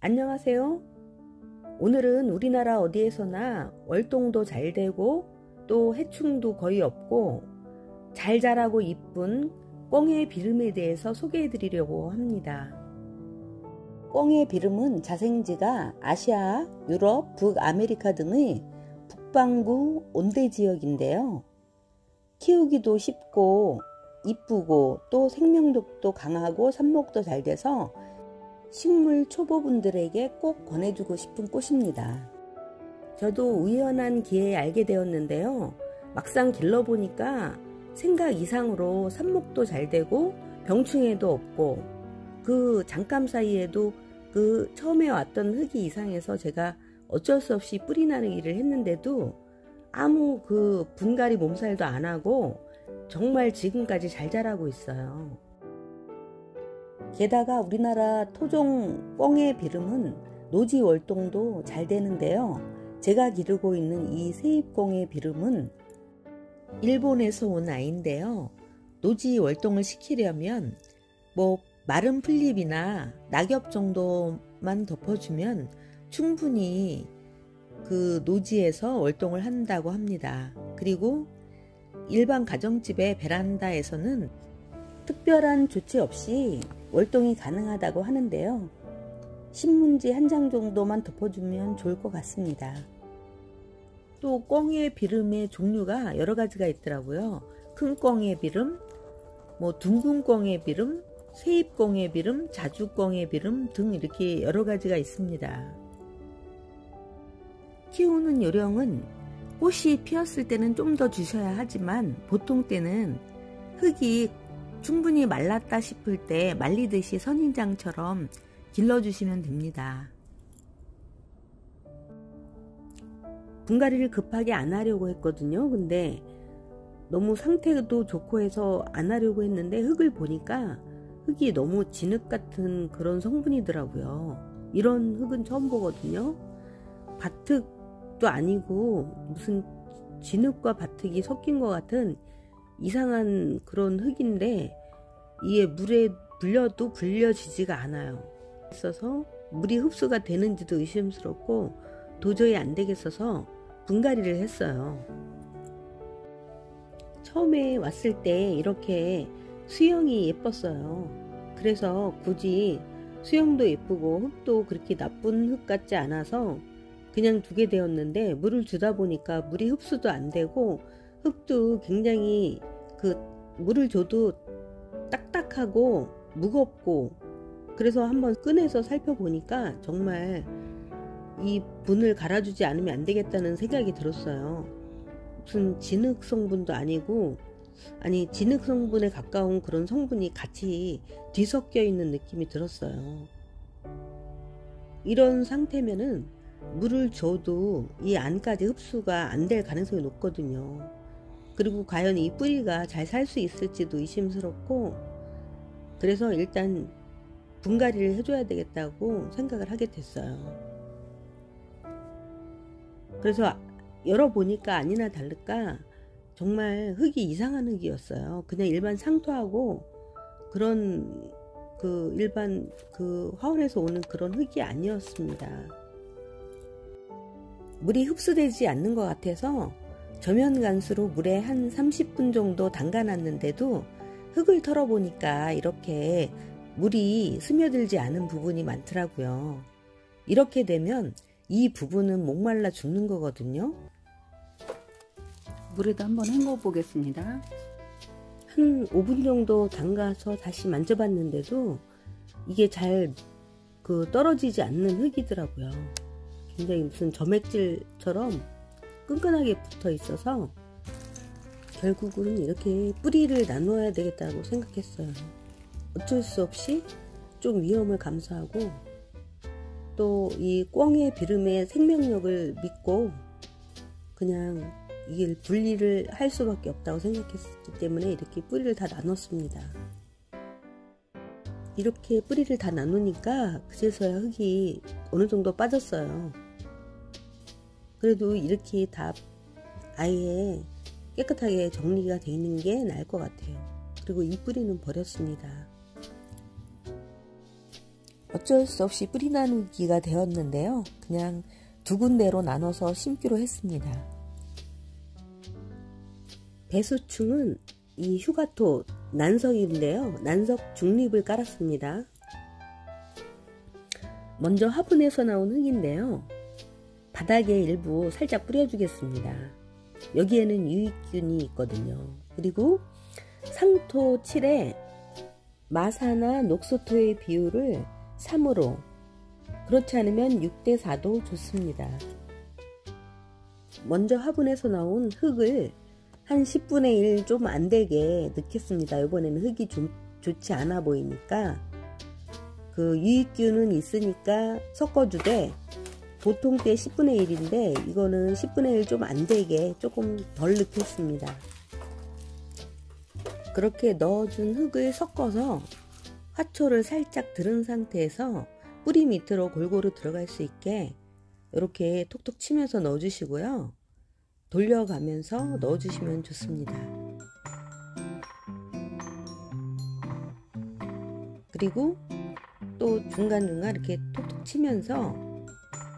안녕하세요. 오늘은 우리나라 어디에서나 월동도 잘 되고 또 해충도 거의 없고 잘 자라고 이쁜 꿩의 비름에 대해서 소개해 드리려고 합니다. 꿩의 비름은 자생지가 아시아, 유럽, 북아메리카 등의 북반구 온대 지역인데요. 키우기도 쉽고 이쁘고 또 생명력도 강하고 삽목도 잘 돼서 식물 초보분들에게 꼭 권해주고 싶은 꽃입니다. 저도 우연한 기회에 알게 되었는데요. 막상 길러보니까 생각 이상으로 삽목도 잘 되고 병충해도 없고 그 잠깐 사이에도 그 처음에 왔던 흙이 이상해서 제가 어쩔 수 없이 뿌리 나르기를 했는데도 아무 그 분갈이 몸살도 안 하고 정말 지금까지 잘 자라고 있어요. 게다가 우리나라 토종 꿩의 비름은 노지 월동도 잘 되는데요. 제가 기르고 있는 이 세입꿩의 비름은 일본에서 온 아이인데요. 노지 월동을 시키려면 마른 풀잎이나 낙엽 정도만 덮어주면 충분히 그 노지에서 월동을 한다고 합니다. 그리고 일반 가정집의 베란다에서는 특별한 조치 없이 월동이 가능하다고 하는데요. 신문지 한 장 정도만 덮어주면 좋을 것 같습니다. 또 꿩의 비름의 종류가 여러 가지가 있더라고요. 큰 꿩의 비름, 둥근 꿩의 비름, 세입꿩의 비름, 자주꿩의 비름 등 이렇게 여러 가지가 있습니다. 키우는 요령은 꽃이 피었을 때는 좀 더 주셔야 하지만 보통 때는 흙이 충분히 말랐다 싶을 때 말리듯이 선인장처럼 길러주시면 됩니다. 분갈이를 급하게 안 하려고 했거든요. 근데 너무 상태도 좋고 해서 안 하려고 했는데 흙을 보니까 흙이 너무 진흙 같은 그런 성분이더라고요. 이런 흙은 처음 보거든요. 바특도 아니고 무슨 진흙과 바특이 섞인 것 같은 이상한 그런 흙인데 이게 물에 불려도 불려지지가 않아요. 있어서 물이 흡수가 되는지도 의심스럽고 도저히 안 되겠어서 분갈이를 했어요. 처음에 왔을 때 이렇게 수영이 예뻤어요. 그래서 굳이 수영도 예쁘고 흙도 그렇게 나쁜 흙 같지 않아서 그냥 두게 되었는데 물을 주다 보니까 물이 흡수도 안 되고 흙도 굉장히 물을 줘도 딱딱하고 무겁고 그래서 한번 꺼내서 살펴보니까 정말 이 분을 갈아주지 않으면 안 되겠다는 생각이 들었어요. 무슨 진흙 성분도 아니고 진흙 성분에 가까운 그런 성분이 같이 뒤섞여 있는 느낌이 들었어요. 이런 상태면은 물을 줘도 이 안까지 흡수가 안 될 가능성이 높거든요. 그리고 과연 이 뿌리가 잘 살 수 있을지도 의심스럽고 그래서 일단 분갈이를 해줘야 되겠다고 생각을 하게 됐어요. 그래서 열어보니까 아니나 다를까 정말 흙이 이상한 흙이었어요. 그냥 일반 상토하고 그런 일반 화원에서 오는 그런 흙이 아니었습니다. 물이 흡수되지 않는 것 같아서 저면간수로 물에 한 30분 정도 담가놨는데도 흙을 털어보니까 이렇게 물이 스며들지 않은 부분이 많더라고요. 이렇게 되면 이 부분은 목말라 죽는 거거든요. 물에다 한번 헹궈 보겠습니다. 한 5분 정도 담가서 다시 만져봤는데도 이게 잘 떨어지지 않는 흙이더라고요. 굉장히 무슨 점액질처럼 끈끈하게 붙어 있어서 결국은 이렇게 뿌리를 나누어야 되겠다고 생각했어요. 어쩔 수 없이 좀 위험을 감수하고 또 이 꿩의 비름의 생명력을 믿고 그냥 이걸 분리를 할 수밖에 없다고 생각했기 때문에 이렇게 뿌리를 다 나눴습니다. 이렇게 뿌리를 다 나누니까 그제서야 흙이 어느 정도 빠졌어요. 그래도 이렇게 다 아예 깨끗하게 정리가 되어 있는 게 나을 것 같아요. 그리고 이 뿌리는 버렸습니다. 어쩔 수 없이 뿌리 나누기가 되었는데요. 그냥 두 군데로 나눠서 심기로 했습니다. 배수충은 이 휴가토 난석인데요. 난석 중립을 깔았습니다. 먼저 화분에서 나온 흙인데요. 바닥에 일부 살짝 뿌려주겠습니다. 여기에는 유익균이 있거든요. 그리고 상토 7에 마사나 녹소토의 비율을 3으로, 그렇지 않으면 6대 4도 좋습니다. 먼저 화분에서 나온 흙을 한 10분의 1 좀 안되게 넣겠습니다. 이번에는 흙이 좋지 않아 보이니까. 그 유익균은 있으니까 섞어주되 보통 때 10분의 1인데 이거는 10분의 1 좀 안되게 조금 덜 넣겠습니다. 그렇게 넣어준 흙을 섞어서 화초를 살짝 들은 상태에서 뿌리 밑으로 골고루 들어갈 수 있게 이렇게 톡톡 치면서 넣어주시고요. 돌려가면서 넣어주시면 좋습니다. 그리고 또 중간중간 이렇게 톡톡 치면서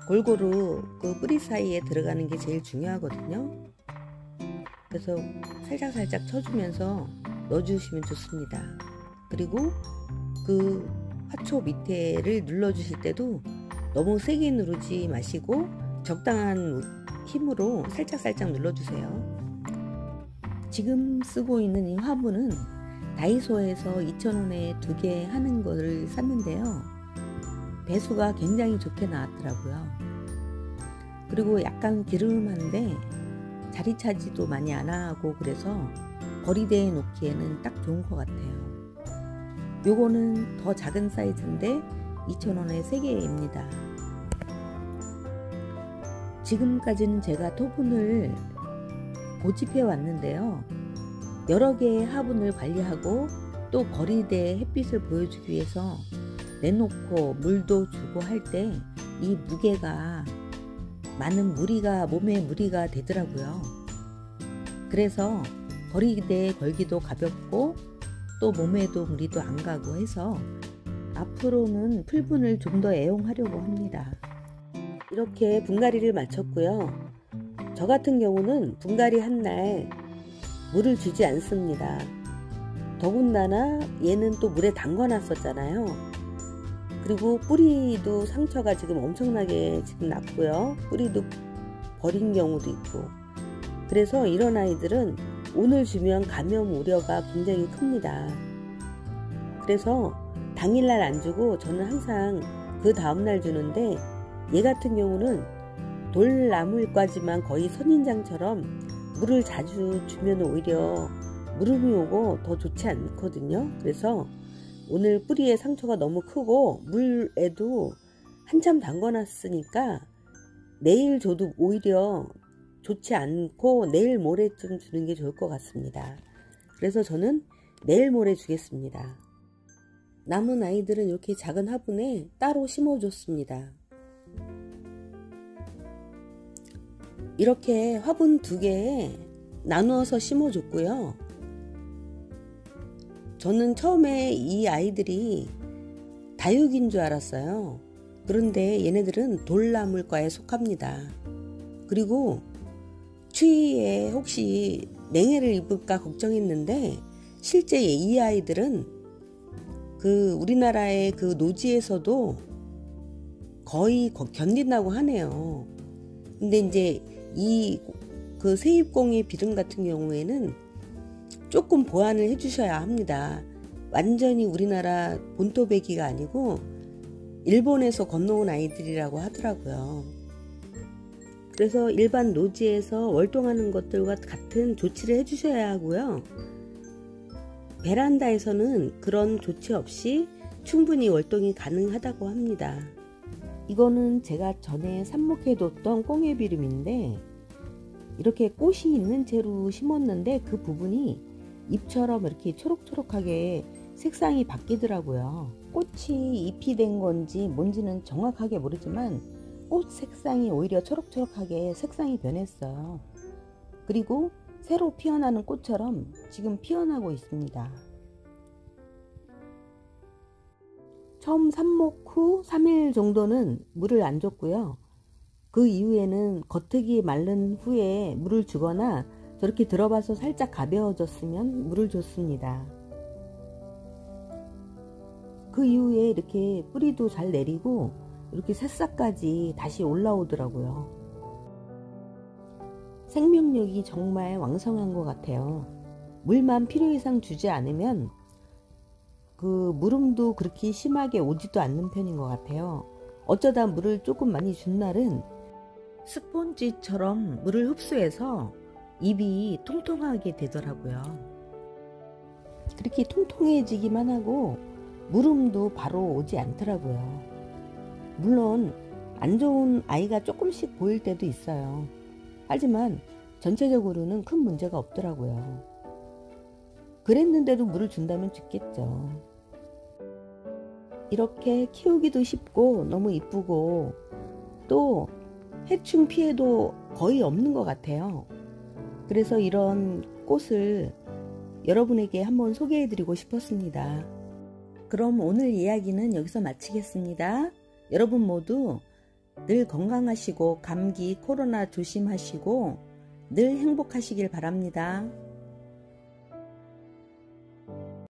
골고루 그 뿌리 사이에 들어가는 게 제일 중요하거든요. 그래서 살짝살짝 쳐주면서 넣어주시면 좋습니다. 그리고 그 화초 밑에를 눌러주실 때도 너무 세게 누르지 마시고 적당한 힘으로 살짝살짝 눌러주세요. 지금 쓰고 있는 이 화분은 다이소에서 2,000원에 2개 하는 거를 샀는데요. 배수가 굉장히 좋게 나왔더라고요. 그리고 약간 기름한데 자리 차지도 많이 안 하고 그래서 거리대에 놓기에는 딱 좋은 것 같아요. 요거는 더 작은 사이즈인데 2,000원에 3개입니다. 지금까지는 제가 토분을 고집해 왔는데요. 여러 개의 화분을 관리하고 또 거리대에 햇빛을 보여주기 위해서 내놓고 물도 주고 할 때 이 무게가 많은 몸에 무리가 되더라고요. 그래서 거리대에 걸기도 가볍고 또 몸에도 무리도 안 가고 해서 앞으로는 풀분을 좀 더 애용하려고 합니다. 이렇게 분갈이를 마쳤고요. 저 같은 경우는 분갈이 한 날 물을 주지 않습니다. 더군다나 얘는 또 물에 담궈 놨었잖아요. 그리고 뿌리도 상처가 지금 엄청나게 지금 났고요. 뿌리도 버린 경우도 있고. 그래서 이런 아이들은 오늘 주면 감염 우려가 굉장히 큽니다. 그래서 당일날 안 주고 저는 항상 그 다음날 주는데, 얘 같은 경우는 돌나물까지만 거의 선인장처럼 물을 자주 주면 오히려 무름이 오고 더 좋지 않거든요. 그래서 오늘 뿌리에 상처가 너무 크고 물에도 한참 담궈 놨으니까 내일 줘도 오히려 좋지 않고 내일 모레쯤 주는 게 좋을 것 같습니다. 그래서 저는 내일 모레 주겠습니다. 남은 아이들은 이렇게 작은 화분에 따로 심어줬습니다. 이렇게 화분 2개에 나누어서 심어줬고요. 저는 처음에 이 아이들이 다육인 줄 알았어요. 그런데 얘네들은 돌나물과에 속합니다. 그리고 추위에 혹시 냉해를 입을까 걱정했는데 실제 이 아이들은 그 우리나라의 그 노지에서도 거의 견딘다고 하네요. 근데 이제 이 그 세입공의 비름 같은 경우에는 조금 보완을 해주셔야 합니다. 완전히 우리나라 본토배기가 아니고 일본에서 건너온 아이들이라고 하더라고요. 그래서 일반 노지에서 월동하는 것들과 같은 조치를 해주셔야 하고요. 베란다에서는 그런 조치 없이 충분히 월동이 가능하다고 합니다. 이거는 제가 전에 삽목해뒀던 꽁해비름인데 이렇게 꽃이 있는 채로 심었는데 그 부분이 잎처럼 이렇게 초록초록하게 색상이 바뀌더라고요. 꽃이 잎이 된 건지 뭔지는 정확하게 모르지만 꽃 색상이 오히려 초록초록하게 색상이 변했어요. 그리고 새로 피어나는 꽃처럼 지금 피어나고 있습니다. 처음 삽목 후 3일 정도는 물을 안 줬고요. 그 이후에는 겉흙이 마른 후에 물을 주거나 저렇게 들어봐서 살짝 가벼워졌으면 물을 줬습니다. 그 이후에 이렇게 뿌리도 잘 내리고 이렇게 새싹까지 다시 올라오더라고요. 생명력이 정말 왕성한 것 같아요. 물만 필요 이상 주지 않으면 그 물음도 그렇게 심하게 오지도 않는 편인 것 같아요. 어쩌다 물을 조금 많이 준 날은 스폰지처럼 물을 흡수해서 입이 통통하게 되더라고요. 그렇게 통통해지기만 하고 물음도 바로 오지 않더라고요. 물론 안 좋은 아이가 조금씩 보일 때도 있어요. 하지만 전체적으로는 큰 문제가 없더라고요. 그랬는데도 물을 준다면 죽겠죠. 이렇게 키우기도 쉽고 너무 이쁘고 또 해충 피해도 거의 없는 것 같아요. 그래서 이런 꽃을 여러분에게 한번 소개해 드리고 싶었습니다. 그럼 오늘 이야기는 여기서 마치겠습니다. 여러분 모두 늘 건강하시고 감기, 코로나 조심하시고 늘 행복하시길 바랍니다.